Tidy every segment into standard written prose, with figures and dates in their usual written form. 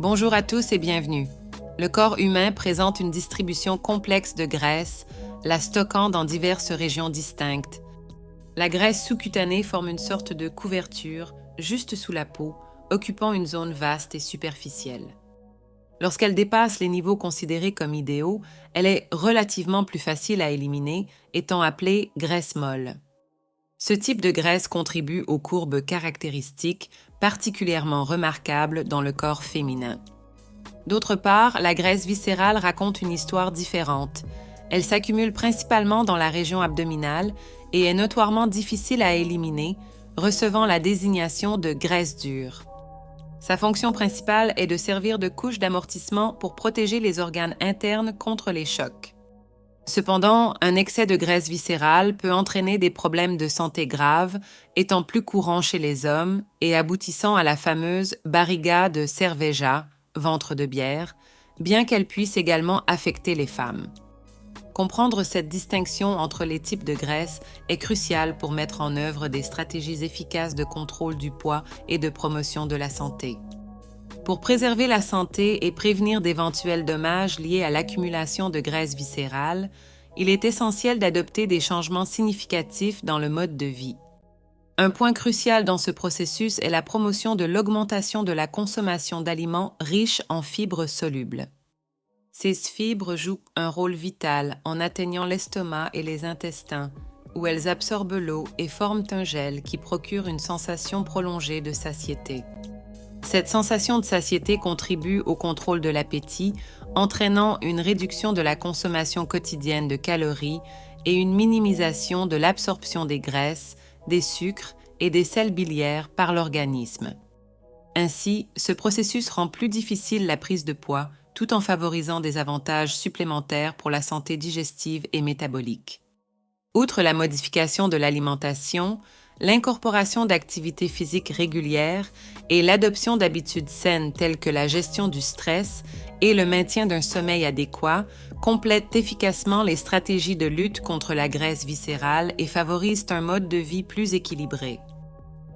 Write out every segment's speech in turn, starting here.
Bonjour à tous et bienvenue. Le corps humain présente une distribution complexe de graisse, la stockant dans diverses régions distinctes. La graisse sous-cutanée forme une sorte de couverture, juste sous la peau, occupant une zone vaste et superficielle. Lorsqu'elle dépasse les niveaux considérés comme idéaux, elle est relativement plus facile à éliminer, étant appelée graisse molle. Ce type de graisse contribue aux courbes caractéristiques, particulièrement remarquables dans le corps féminin. D'autre part, la graisse viscérale raconte une histoire différente. Elle s'accumule principalement dans la région abdominale et est notoirement difficile à éliminer, recevant la désignation de graisse dure. Sa fonction principale est de servir de couche d'amortissement pour protéger les organes internes contre les chocs. Cependant, un excès de graisse viscérale peut entraîner des problèmes de santé graves, étant plus courant chez les hommes et aboutissant à la fameuse barriga de cerveja, ventre de bière, bien qu'elle puisse également affecter les femmes. Comprendre cette distinction entre les types de graisse est crucial pour mettre en œuvre des stratégies efficaces de contrôle du poids et de promotion de la santé. Pour préserver la santé et prévenir d'éventuels dommages liés à l'accumulation de graisse viscérale, il est essentiel d'adopter des changements significatifs dans le mode de vie. Un point crucial dans ce processus est la promotion de l'augmentation de la consommation d'aliments riches en fibres solubles. Ces fibres jouent un rôle vital en atteignant l'estomac et les intestins, où elles absorbent l'eau et forment un gel qui procure une sensation prolongée de satiété. Cette sensation de satiété contribue au contrôle de l'appétit, entraînant une réduction de la consommation quotidienne de calories et une minimisation de l'absorption des graisses, des sucres et des sels biliaires par l'organisme. Ainsi, ce processus rend plus difficile la prise de poids, tout en favorisant des avantages supplémentaires pour la santé digestive et métabolique. Outre la modification de l'alimentation, l'incorporation d'activités physiques régulières et l'adoption d'habitudes saines telles que la gestion du stress et le maintien d'un sommeil adéquat complètent efficacement les stratégies de lutte contre la graisse viscérale et favorisent un mode de vie plus équilibré.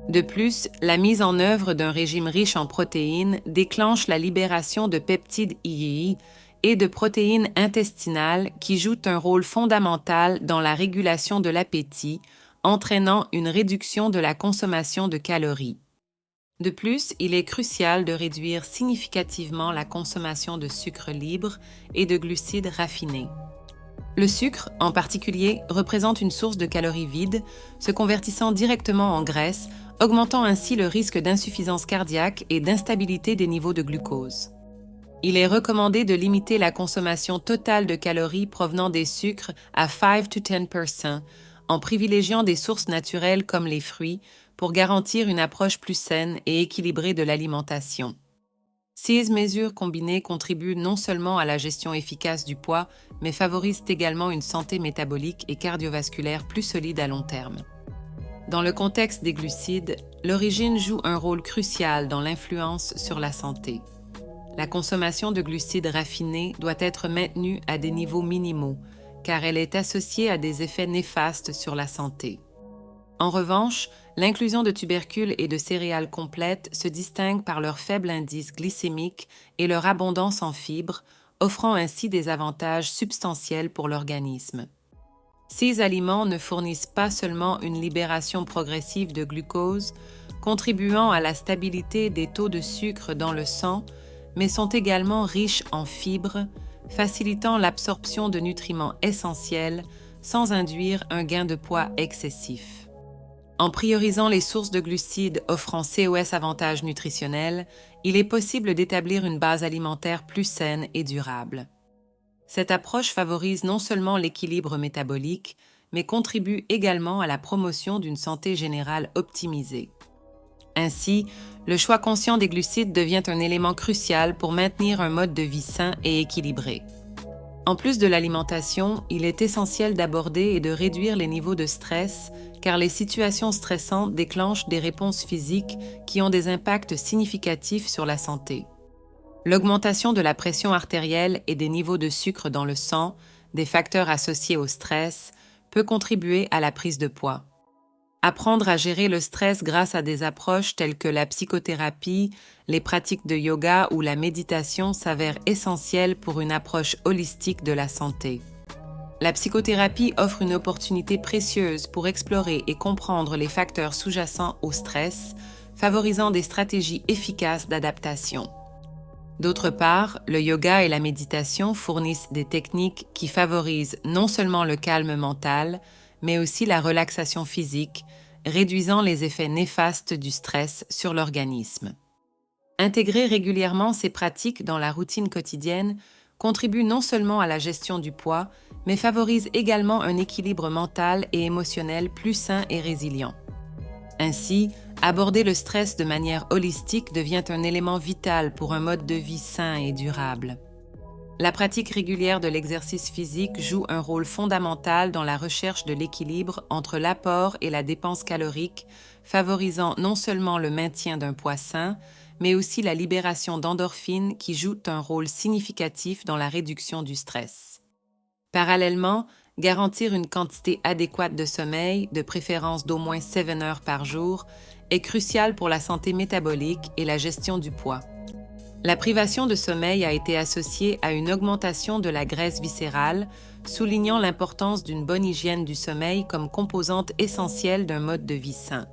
De plus, la mise en œuvre d'un régime riche en protéines déclenche la libération de peptides IgI et de protéines intestinales qui jouent un rôle fondamental dans la régulation de l'appétit, entraînant une réduction de la consommation de calories. De plus, il est crucial de réduire significativement la consommation de sucre libre et de glucides raffinés. Le sucre, en particulier, représente une source de calories vides, se convertissant directement en graisse, augmentant ainsi le risque d'insuffisance cardiaque et d'instabilité des niveaux de glucose. Il est recommandé de limiter la consommation totale de calories provenant des sucres à 5 to 10%, en privilégiant des sources naturelles comme les fruits pour garantir une approche plus saine et équilibrée de l'alimentation. Ces mesures combinées contribuent non seulement à la gestion efficace du poids, mais favorisent également une santé métabolique et cardiovasculaire plus solide à long terme. Dans le contexte des glucides, l'origine joue un rôle crucial dans l'influence sur la santé. La consommation de glucides raffinés doit être maintenue à des niveaux minimaux, car elle est associée à des effets néfastes sur la santé. En revanche, l'inclusion de tubercules et de céréales complètes se distingue par leur faible indice glycémique et leur abondance en fibres, offrant ainsi des avantages substantiels pour l'organisme. Ces aliments ne fournissent pas seulement une libération progressive de glucose, contribuant à la stabilité des taux de sucre dans le sang, mais sont également riches en fibres, facilitant l'absorption de nutriments essentiels sans induire un gain de poids excessif. En priorisant les sources de glucides offrant COS avantages nutritionnels, il est possible d'établir une base alimentaire plus saine et durable. Cette approche favorise non seulement l'équilibre métabolique, mais contribue également à la promotion d'une santé générale optimisée. Ainsi, le choix conscient des glucides devient un élément crucial pour maintenir un mode de vie sain et équilibré. En plus de l'alimentation, il est essentiel d'aborder et de réduire les niveaux de stress, car les situations stressantes déclenchent des réponses physiques qui ont des impacts significatifs sur la santé. L'augmentation de la pression artérielle et des niveaux de sucre dans le sang, des facteurs associés au stress, peut contribuer à la prise de poids. Apprendre à gérer le stress grâce à des approches telles que la psychothérapie, les pratiques de yoga ou la méditation s'avèrent essentielles pour une approche holistique de la santé. La psychothérapie offre une opportunité précieuse pour explorer et comprendre les facteurs sous-jacents au stress, favorisant des stratégies efficaces d'adaptation. D'autre part, le yoga et la méditation fournissent des techniques qui favorisent non seulement le calme mental, mais aussi la relaxation physique, réduisant les effets néfastes du stress sur l'organisme. Intégrer régulièrement ces pratiques dans la routine quotidienne contribue non seulement à la gestion du poids, mais favorise également un équilibre mental et émotionnel plus sain et résilient. Ainsi, aborder le stress de manière holistique devient un élément vital pour un mode de vie sain et durable. La pratique régulière de l'exercice physique joue un rôle fondamental dans la recherche de l'équilibre entre l'apport et la dépense calorique, favorisant non seulement le maintien d'un poids sain, mais aussi la libération d'endorphines qui jouent un rôle significatif dans la réduction du stress. Parallèlement, garantir une quantité adéquate de sommeil, de préférence d'au moins 7 heures par jour, est crucial pour la santé métabolique et la gestion du poids. La privation de sommeil a été associée à une augmentation de la graisse viscérale, soulignant l'importance d'une bonne hygiène du sommeil comme composante essentielle d'un mode de vie sain.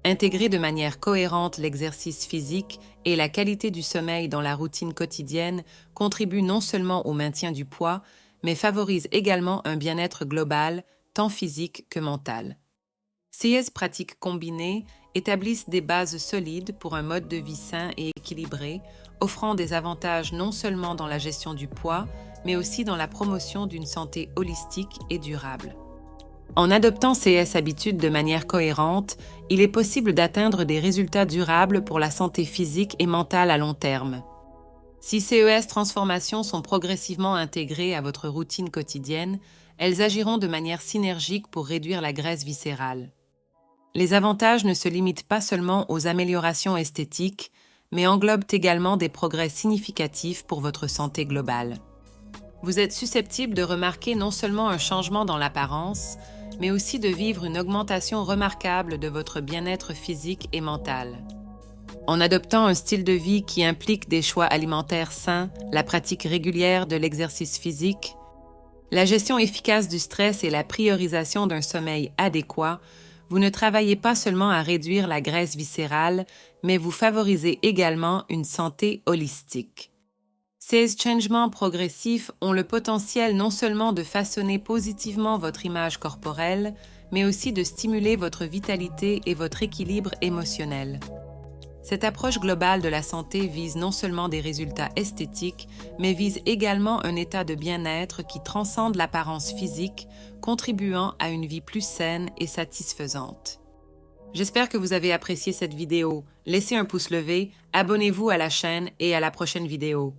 Intégrer de manière cohérente l'exercice physique et la qualité du sommeil dans la routine quotidienne contribue non seulement au maintien du poids, mais favorise également un bien-être global, tant physique que mental. Ces pratiques combinées établissent des bases solides pour un mode de vie sain et équilibré, offrant des avantages non seulement dans la gestion du poids, mais aussi dans la promotion d'une santé holistique et durable. En adoptant ces habitudes de manière cohérente, il est possible d'atteindre des résultats durables pour la santé physique et mentale à long terme. Si ces transformations sont progressivement intégrées à votre routine quotidienne, elles agiront de manière synergique pour réduire la graisse viscérale. Les avantages ne se limitent pas seulement aux améliorations esthétiques, mais englobent également des progrès significatifs pour votre santé globale. Vous êtes susceptible de remarquer non seulement un changement dans l'apparence, mais aussi de vivre une augmentation remarquable de votre bien-être physique et mental. En adoptant un style de vie qui implique des choix alimentaires sains, la pratique régulière de l'exercice physique, la gestion efficace du stress et la priorisation d'un sommeil adéquat, vous ne travaillez pas seulement à réduire la graisse viscérale, mais vous favorisez également une santé holistique. Ces changements progressifs ont le potentiel non seulement de façonner positivement votre image corporelle, mais aussi de stimuler votre vitalité et votre équilibre émotionnel. Cette approche globale de la santé vise non seulement des résultats esthétiques, mais vise également un état de bien-être qui transcende l'apparence physique, contribuant à une vie plus saine et satisfaisante. J'espère que vous avez apprécié cette vidéo. Laissez un pouce levé, abonnez-vous à la chaîne et à la prochaine vidéo.